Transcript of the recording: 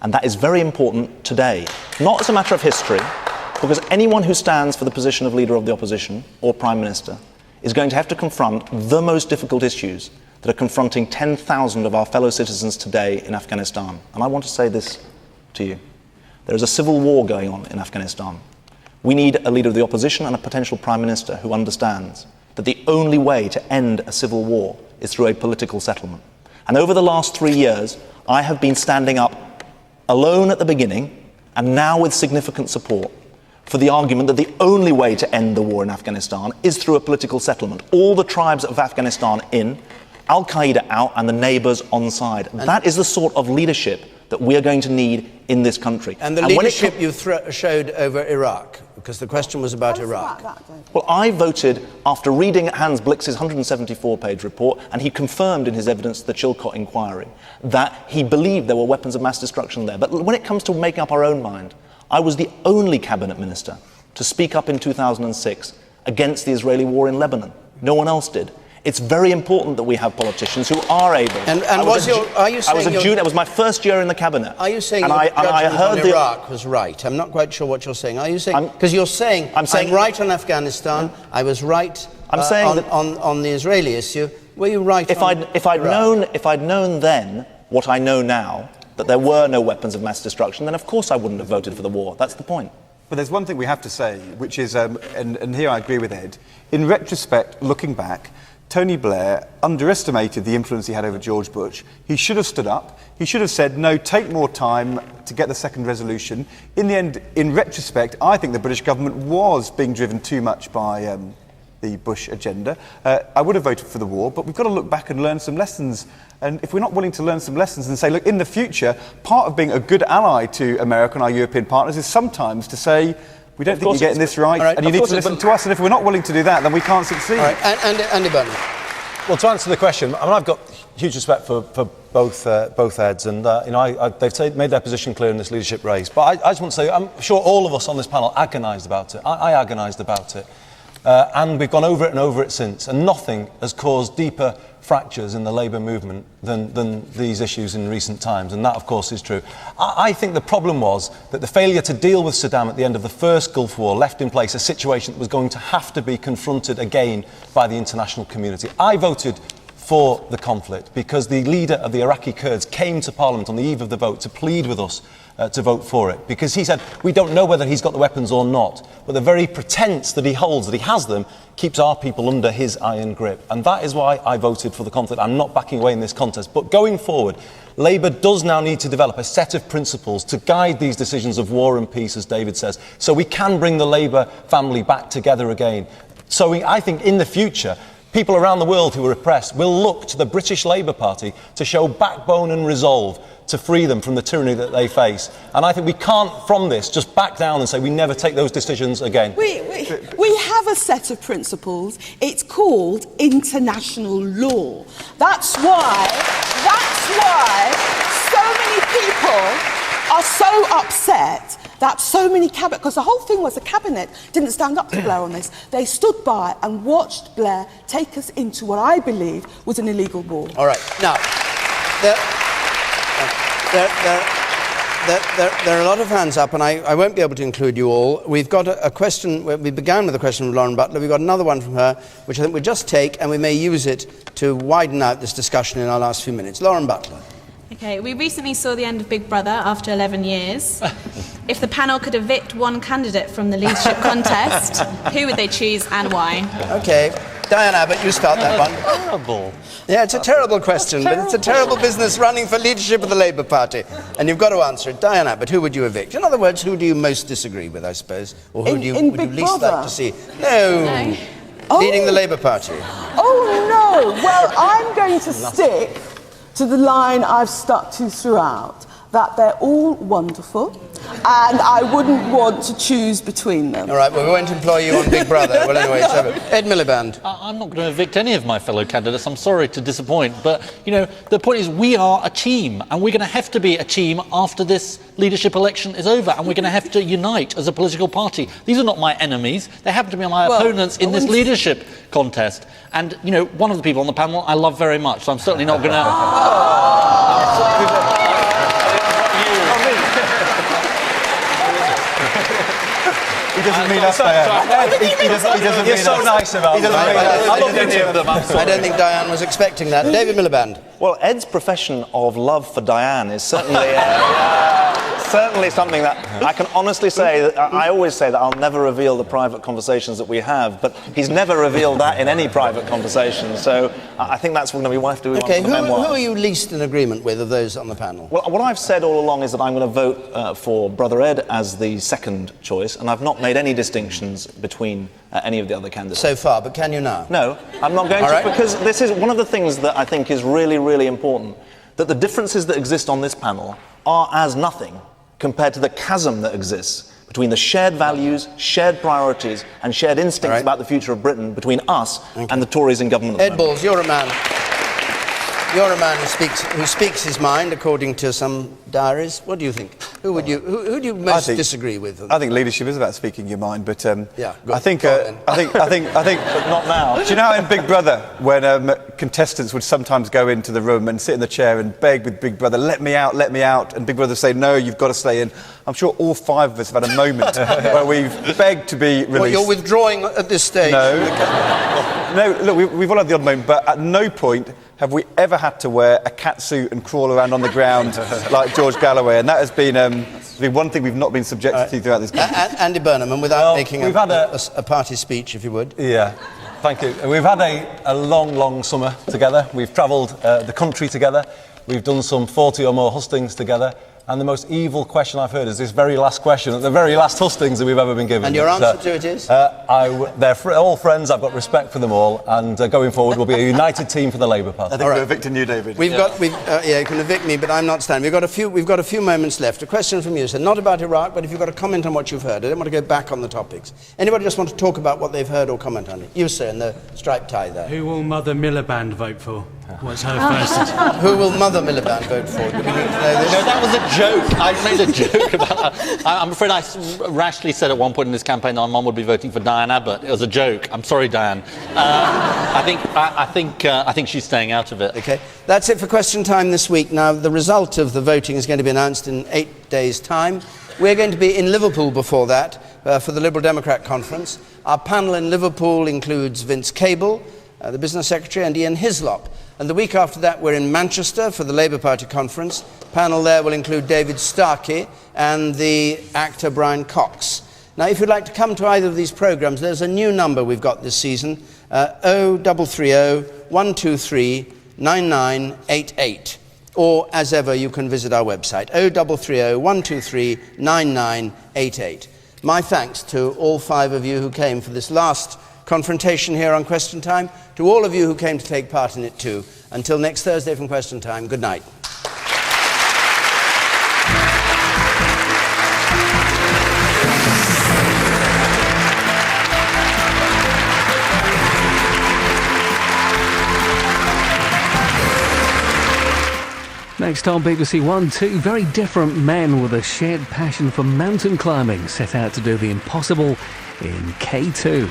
And that is very important today, not as a matter of history, because anyone who stands for the position of leader of the opposition or prime minister is going to have to confront the most difficult issues that are confronting 10,000 of our fellow citizens today in Afghanistan. And I want to say this to you. There is a civil war going on in Afghanistan. We need a leader of the opposition and a potential prime minister who understands that the only way to end a civil war is through a political settlement. And over the last 3 years, I have been standing up alone at the beginning and now with significant support for the argument that the only way to end the war in Afghanistan is through a political settlement. All the tribes of Afghanistan in, Al-Qaeda out, and the neighbours on side. And that is the sort of leadership that we are going to need in this country. And the leadership you showed over Iraq, because the question was about Iraq. Well, I voted after reading Hans Blix's 174-page report, and he confirmed in his evidence to the Chilcot inquiry that he believed there were weapons of mass destruction there. But when it comes to making up our own mind, I was the only cabinet minister to speak up in 2006 against the Israeli war in Lebanon. No one else did. It's very important that we have politicians who are able. Are you saying it was my first year in the cabinet. Are you saying your judgment on Iraq was right? I'm not quite sure what you're saying. Are you saying, because you're saying I'm right on Afghanistan, I was right on the Israeli issue. Were you right? If I'd known then what I know now, that there were no weapons of mass destruction, then of course I wouldn't have voted for the war. That's the point. But there's one thing we have to say, which is, and here I agree with Ed, in retrospect, looking back, Tony Blair underestimated the influence he had over George Bush. He should have stood up. He should have said, no, take more time to get the second resolution. In the end, in retrospect, I think the British government was being driven too much by the Bush agenda. I would have voted for the war, but we've got to look back and learn some lessons. And if we're not willing to learn some lessons and say, look, in the future, part of being a good ally to America and our European partners is sometimes to say, we don't think you're getting this right, and you need to listen to us. And if we're not willing to do that, then we can't succeed. All right, and Andy Burnham. Well, to answer the question, I mean, I've got huge respect for both Eds, and they've made their position clear in this leadership race. But I just want to say, I'm sure all of us on this panel agonised about it. I agonised about it. And we've gone over it and over it since, and nothing has caused deeper fractures in the Labour movement than these issues in recent times, and that of course is true. I think the problem was that the failure to deal with Saddam at the end of the first Gulf War left in place a situation that was going to have to be confronted again by the international community. I voted for the conflict because the leader of the Iraqi Kurds came to Parliament on the eve of the vote to plead with us to vote for it, because he said we don't know whether he's got the weapons or not, but the very pretense that he holds that he has them keeps our people under his iron grip, and that is why I voted for the conflict. I'm not backing away in this contest, but going forward, Labour does now need to develop a set of principles to guide these decisions of war and peace, as David says, so we can bring the Labour family back together again. So I think in the future, people around the world who are oppressed will look to the British Labour Party to show backbone and resolve to free them from the tyranny that they face. And I think we can't, from this, just back down and say we never take those decisions again. We have a set of principles. It's called international law. That's why so many people are so upset that so many cabinet, because the whole thing was the cabinet didn't stand up to Blair on this. They stood by and watched Blair take us into what I believe was an illegal war. All right. Now, there are a lot of hands up, and I won't be able to include you all. We've got a question. We began with a question from Lauren Butler. We've got another one from her, which I think we'll just take, and we may use it to widen out this discussion in our last few minutes. Lauren Butler. Okay, we recently saw the end of Big Brother after 11 years. If the panel could evict one candidate from the leadership contest, who would they choose and why? Okay. Diane Abbott, you start that one. Terrible. Yeah, it's a terrible question, but it's a terrible business running for leadership of the Labour Party. And you've got to answer it. Diane Abbott, who would you evict? In other words, who do you most disagree with, I suppose? Or who would you least like to see? No. Leading the Labour Party. Oh, no. Well, I'm going to stick to the line I've stuck to throughout, that they're all wonderful, and I wouldn't want to choose between them. All right, well, we won't employ you on Big Brother. Well, anyway, it's over. Ed Miliband. I'm not going to evict any of my fellow candidates. I'm sorry to disappoint, but, you know, the point is we are a team, and we're going to have to be a team after this leadership election is over, and we're going to have to unite as a political party. These are not my enemies. They happen to be my opponents in this leadership contest. And, you know, one of the people on the panel I love very much, so I'm certainly not going to... doesn't mean us, Diane. He doesn't You're mean so us. nice about it. I love any of them, I'm sorry. I don't think Diane was expecting that. David Miliband. Well, Ed's profession of love for Diane is certainly certainly something that I can honestly say. That I always say that I'll never reveal the private conversations that we have, but he's never revealed that in any private conversation. So I think that's going to be one to do one for the memoir. Who are you least in agreement with of those on the panel? Well, what I've said all along is that I'm going to vote for Brother Ed as the second choice, and I've not made any distinctions between any of the other candidates. So far, but can you now? No, I'm not going to, because this is one of the things that I think is really, really important, that the differences that exist on this panel are as nothing compared to the chasm that exists between the shared values, shared priorities, and shared instincts about the future of Britain between us and the Tories in government. Ed Balls, you're a man. You're a man who speaks his mind, according to some diaries. What do you think? Who do you most disagree with? I think leadership is about speaking your mind, but yeah, I think, but not now. Do you know how in Big Brother, when contestants would sometimes go into the room and sit in the chair and beg with Big Brother, let me out, and Big Brother say, no, you've got to stay in. I'm sure all five of us have had a moment where we've begged to be released. Well, you're withdrawing at this stage. No, look, we've all had the odd moment, but at no point have we ever had to wear a catsuit and crawl around on the ground like George Galloway, and that has been one thing we've not been subjected to throughout this campaign. Andy Burnham, and without making a party speech, if you would. Yeah, thank you. We've had a long, long summer together. We've travelled the country together. We've done some 40 or more hustings together. And the most evil question I've heard is this very last question, at the very last hustings that we've ever been given. And your answer to it is? They're all friends, I've got respect for them all, and going forward we'll be a united team for the Labour Party. I think we're evicting you, David. You can evict me, but I'm not standing. We've got a few moments left. A question from you, sir, not about Iraq, but if you've got a comment on what you've heard. I don't want to go back on the topics. Anybody just want to talk about what they've heard or comment on it? You, sir, in the striped tie there. Who will Mother Miliband vote for? What's her first? Who will Mother Miliband vote for? Do we need to know this? No, that was a joke. I made a joke about that. I'm afraid I rashly said at one point in this campaign that my mum would be voting for Diane Abbott. It was a joke. I'm sorry, Diane. I think she's staying out of it. Okay, that's it for question time this week. Now, the result of the voting is going to be announced in 8 days' time. We're going to be in Liverpool before that for the Liberal Democrat conference. Our panel in Liverpool includes Vince Cable, the Business Secretary, and Ian Hislop. And the week after that, we're in Manchester for the Labour Party conference. Panel there will include David Starkey and the actor Brian Cox. Now, if you'd like to come to either of these programmes, there's a new number we've got this season, 0330 123 9988. Or, as ever, you can visit our website, 0330 123 9988. My thanks to all five of you who came for this last confrontation here on Question Time, to all of you who came to take part in it too. Until next Thursday from Question Time, good night. Next on BBC One, two very different men with a shared passion for mountain climbing set out to do the impossible in K2.